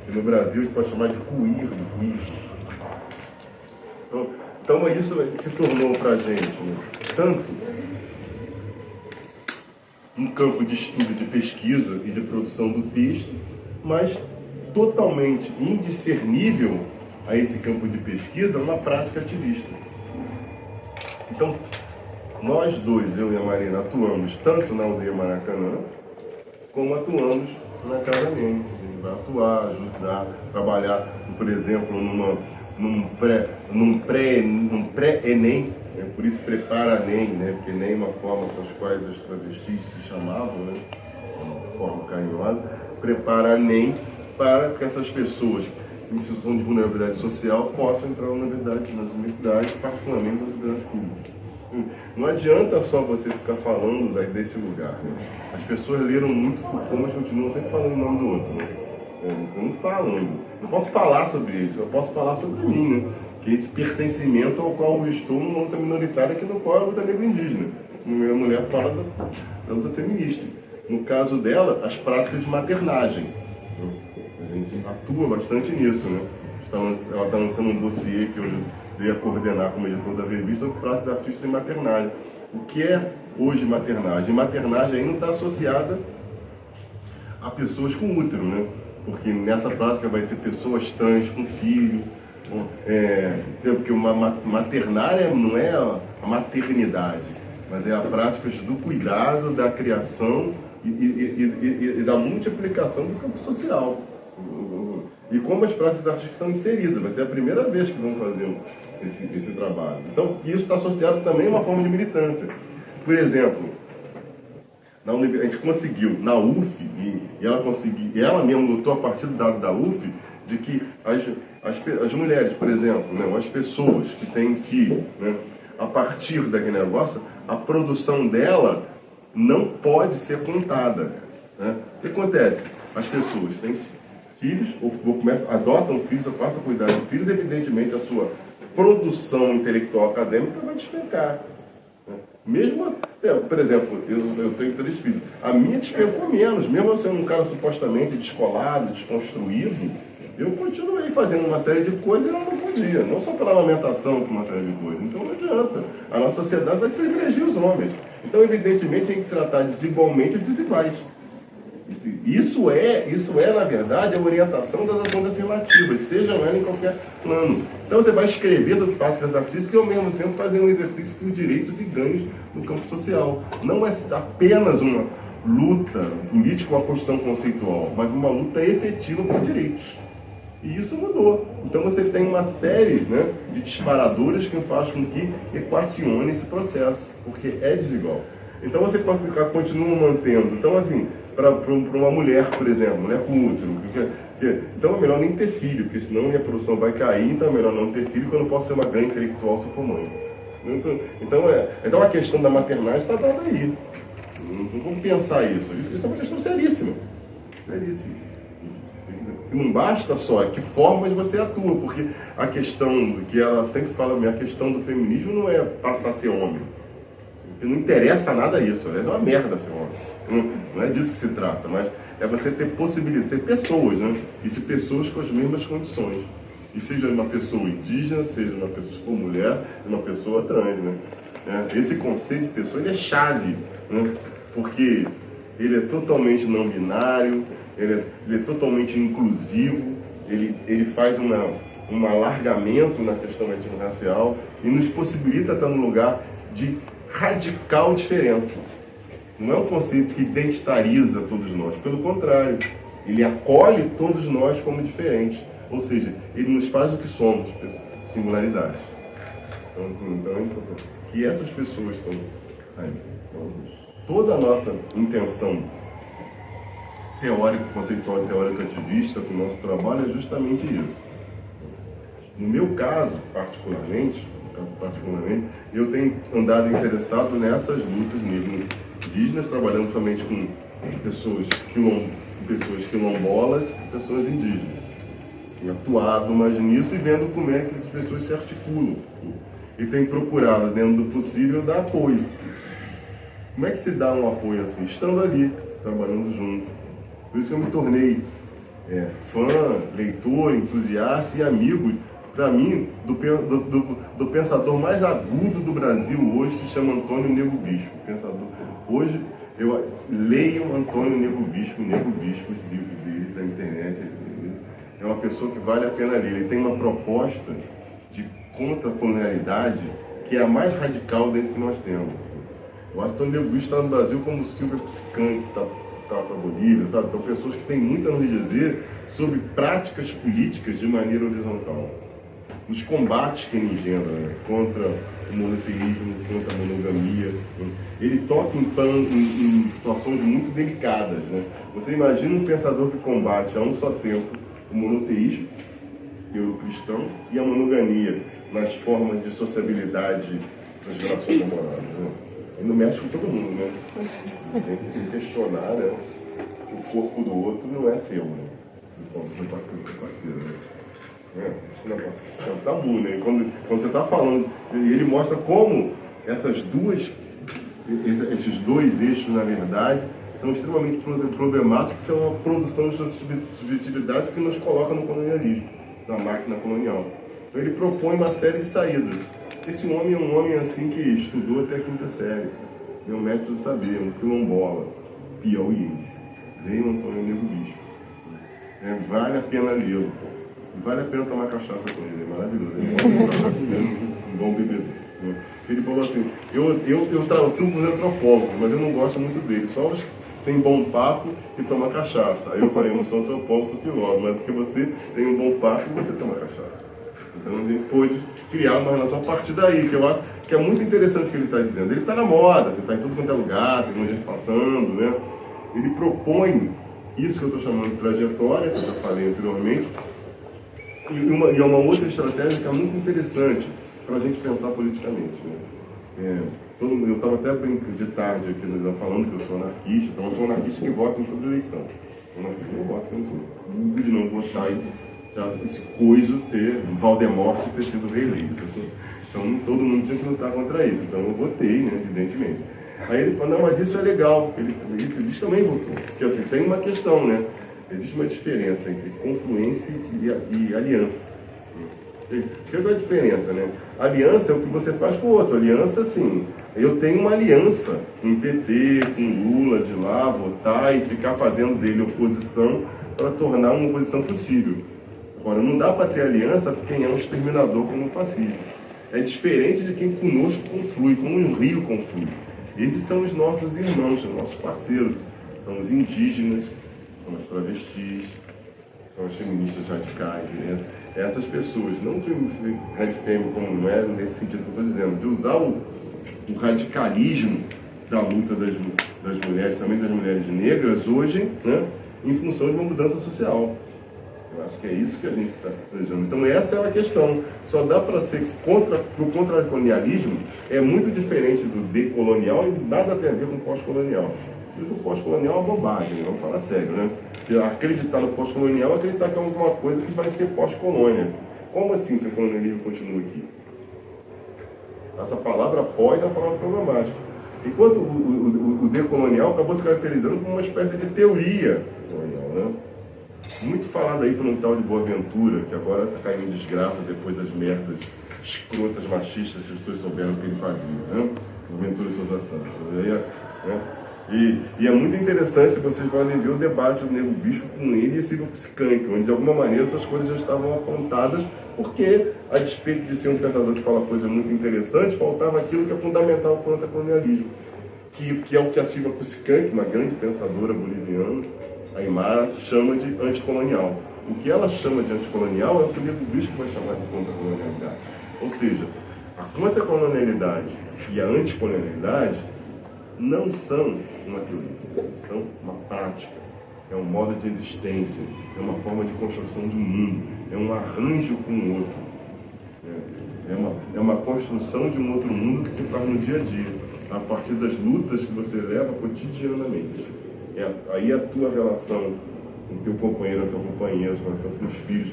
Que no Brasil a gente pode chamar de queer, Então isso se tornou para a gente, né, tanto um campo de estudo, de pesquisa e de produção do texto, mas totalmente indiscernível a esse campo de pesquisa uma prática ativista. Então, nós dois, eu e a Marina, atuamos tanto na aldeia Maracanã, como atuamos na Casa NEM. A gente vai atuar, ajudar, trabalhar, por exemplo, num pré-ENEM, né? Por isso prepara NEM, né? Porque NEM é uma forma com as quais as travestis se chamavam, né? Uma forma carinhosa. Prepara NEM para que essas pessoas em situação de vulnerabilidade social possam entrar nas universidades, particularmente nas universidades públicas. Não adianta só você ficar falando desse lugar, né? As pessoas leram muito Foucault, mas continuam sempre falando o nome do outro, né? Eu não falo ainda. Não posso falar sobre isso, eu posso falar sobre mim, né? Que é esse pertencimento ao qual eu estou numa luta minoritária que não qual é a luta negra indígena. A mulher fala da luta feminista. No caso dela, as práticas de maternagem. A gente atua bastante nisso, né? Ela está lançando um dossiê que ajudei a coordenar como editor da revista, sobre práticas artísticas em maternagem. O que é hoje maternagem? Maternagem ainda está associada a pessoas com útero, né? Porque nessa prática vai ter pessoas trans com filho, porque maternária não é a maternidade, mas é a prática do cuidado, da criação e da multiplicação do campo social. E como as práticas artísticas estão inseridas, vai ser a primeira vez que vão fazer esse trabalho. Então, isso está associado também a uma forma de militância. Por exemplo, a gente conseguiu, na UF, e ela mesma lutou a partir do dado da UF, de que as mulheres, por exemplo, né, as pessoas que têm filho, né, a partir daquele negócio, a produção dela não pode ser contada. Né? O que acontece? As pessoas têm filhos, adotam filhos, ou passam a cuidar de filhos, evidentemente a sua produção intelectual acadêmica vai despencar. Né? Mesmo, por exemplo, eu tenho 3 filhos, a minha despencou menos, mesmo eu sendo um cara supostamente descolado, desconstruído, eu continuei fazendo uma série de coisas e ela não podia, não só pela lamentação, com uma série de coisas. Então não adianta, a nossa sociedade vai privilegiar os homens. Então, evidentemente, tem que tratar desigualmente os desiguais. Isso é, na verdade, a orientação das ações afirmativas, sejam elas em qualquer plano. Então você vai escrever sobre práticas artísticas e, ao mesmo tempo, fazer um exercício por direitos e ganhos no campo social. Não é apenas uma luta política ou uma construção conceitual, mas uma luta efetiva por direitos. E isso mudou. Então você tem uma série, né, de disparadores que faz com que equacione esse processo, porque é desigual. Então você continua mantendo. Então, assim, para uma mulher, por exemplo, mulher com útero, então é melhor nem ter filho, porque senão minha produção vai cair, então é melhor não ter filho, porque eu não posso ser uma grande intelectual se eu for mãe. Então a questão da maternagem está dada aí. Não vamos pensar isso. Isso é uma questão seríssima. Seríssima. E não basta só que formas você atua, porque a questão que ela sempre fala, a questão do feminismo não é passar a ser homem. Porque não interessa nada isso, aliás, é uma merda ser homem. Não é disso que se trata, mas é você ter possibilidade de ser pessoas, né? E ser pessoas com as mesmas condições. E seja uma pessoa indígena, seja uma pessoa mulher, uma pessoa trans, né? Esse conceito de pessoa, ele é chave, né? Porque ele é totalmente não binário, ele é totalmente inclusivo, ele faz um alargamento na questão étnico-racial e nos possibilita estar num lugar de radical diferença. Não é um conceito que identitariza todos nós, pelo contrário, ele acolhe todos nós como diferentes, ou seja, ele nos faz o que somos, singularidades. Então é importante que essas pessoas estão aí. Toda a nossa intenção teórico-conceitual e teórico-ativista com o nosso trabalho é justamente isso. No meu caso, particularmente, eu tenho andado interessado nessas lutas negro-indígenas, trabalhando somente com pessoas quilombolas e pessoas indígenas. Tenho atuado mais nisso e vendo como é que as pessoas se articulam. E tenho procurado, dentro do possível, dar apoio. Como é que se dá um apoio assim? Estando ali, trabalhando junto. Por isso que eu me tornei fã, leitor, entusiasta e amigo, para mim, do pensador mais agudo do Brasil hoje, se chama Antônio Nego Bispo. Hoje eu leio Antônio Nego Bispo, os livros dele da internet. É uma pessoa que vale a pena ler. Ele tem uma proposta de contra-colonialidade que é a mais radical dentro que nós temos. O Antônio Nego Bispo está no Brasil como o Silvio Piscante, que está para a Bolívia, sabe? São pessoas que têm muito a nos dizer sobre práticas políticas de maneira horizontal. Nos combates que ele engendra, né? Contra o monoteísmo, contra a monogamia. Ele toca em situações muito delicadas. Né? Você imagina um pensador que combate a um só tempo o monoteísmo, o cristão, e a monogamia nas formas de sociabilidade das relações amorosas. Né? Ele não mexe com todo mundo, né? Tem que questionar, né? O corpo do outro não é seu, né? Do parceiro, né? Esse negócio é um tabu, né? Quando você está falando, ele mostra como esses dois eixos, na verdade, são extremamente problemáticos, que são uma produção de subjetividade que nos coloca no colonialismo, na máquina colonial. Então ele propõe uma série de saídas. Esse homem é um homem assim que estudou até a quinta série, é um método do saber, um quilombola, piauiense, Leio Antônio Nego Bispo. Vale a pena lê-lo. Vale a pena tomar cachaça com ele, é maravilhoso. Ele é um bom bebedor. Ele falou assim, eu truco os antropólogos, mas eu não gosto muito dele, só os que têm bom papo e tomam cachaça. Aí eu falei, eu não sou antropólogo, sou filósofo, mas porque você tem um bom papo e você toma cachaça. Então a gente pôde criar uma relação a partir daí, que eu acho que é muito interessante o que ele está dizendo. Ele está na moda, você está em tudo quanto é lugar, tem muita gente passando, né? Ele propõe isso que eu estou chamando de trajetória, que eu já falei anteriormente, e uma outra estratégia que é muito interessante para a gente pensar politicamente. Né? Eu estava até de tarde aqui falando que eu sou anarquista, então eu sou anarquista que vota em toda eleição. Eu não voto, eu não sou. De não votar esse coiso ter, Valdemort ter sido reeleito. Então todo mundo tinha que lutar contra isso. Então eu votei, né, evidentemente. Aí ele falou, não, mas isso é legal. Ele também votou. Porque assim, tem uma questão, né? Existe uma diferença entre confluência e aliança. O que é a diferença, né? Aliança é o que você faz com o outro. Aliança, assim, eu tenho uma aliança com o PT, com Lula, de lá, votar e ficar fazendo dele oposição para tornar uma oposição possível. Agora, não dá para ter aliança com quem é um exterminador como o fascismo. É diferente de quem conosco conflui, como o rio conflui. Esses são os nossos irmãos, os nossos parceiros. São os indígenas, são as travestis, são as feministas radicais. Né? Essas pessoas, não de red femme, como não é nesse sentido que eu estou dizendo, de usar o radicalismo da luta das mulheres, também das mulheres negras, hoje, né, em função de uma mudança social. Eu acho que é isso que a gente está planejando. Então essa é a questão. Só dá para ser o contra-colonialismo é muito diferente do decolonial e nada tem a ver com o pós-colonial. O pós-colonial é uma bobagem, vamos falar sério, né? Porque acreditar no pós-colonial é acreditar que é alguma coisa que vai ser pós-colônia. Como assim se o colonialismo continua aqui? Essa palavra pós é uma palavra problemática. Enquanto o decolonial acabou se caracterizando como uma espécie de teoria colonial, né? Muito falado aí por um tal de Boaventura, que agora caiu em desgraça depois das merdas escrotas, machistas, que as pessoas souberam o que ele fazia, né? Boaventura e Sousa Santos. E é muito interessante, vocês podem ver o debate do Nego Bispo com ele e esse Skank, onde de alguma maneira essas coisas já estavam apontadas, porque, a despeito de ser um pensador que fala coisas muito interessantes, faltava aquilo que é fundamental para o anticolonialismo, que é o que a Silvia Skank, uma grande pensadora boliviana, a Aymara, chama de anticolonial. O que ela chama de anticolonial é o que o Nego Bispo vai chamar de contra-colonialidade. Ou seja, a contra-colonialidade e a anticolonialidade não são uma teoria, são uma prática, é um modo de existência, é uma forma de construção do mundo, é um arranjo com o outro, é uma construção de um outro mundo que se faz no dia a dia, a partir das lutas que você leva cotidianamente. Aí a tua relação com o teu companheiro, a tua companheira, a tua relação com os filhos,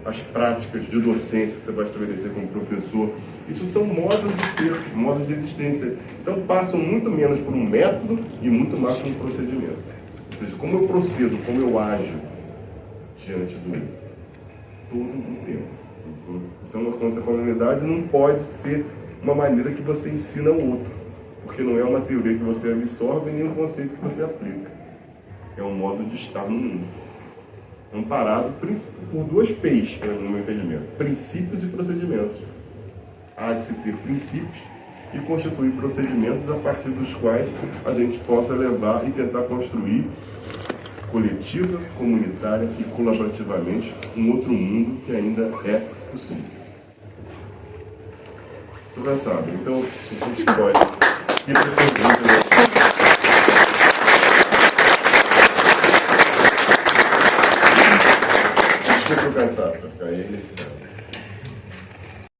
as práticas de docência que você vai estabelecer como professor, isso são modos de ser, modos de existência. Então passam muito menos por um método e muito mais por um procedimento. Ou seja, como eu procedo, como eu ajo diante do todo o tempo. Então a contra-colonialidade não pode ser uma maneira que você ensina ao outro, porque não é uma teoria que você absorve nem um conceito que você aplica. É um modo de estar no mundo. Amparado por duas P's, no meu entendimento: princípios e procedimentos. Há de se ter princípios e constituir procedimentos a partir dos quais a gente possa levar e tentar construir coletiva, comunitária e colaborativamente um outro mundo que ainda é possível. Você já sabe, então a gente escolhe.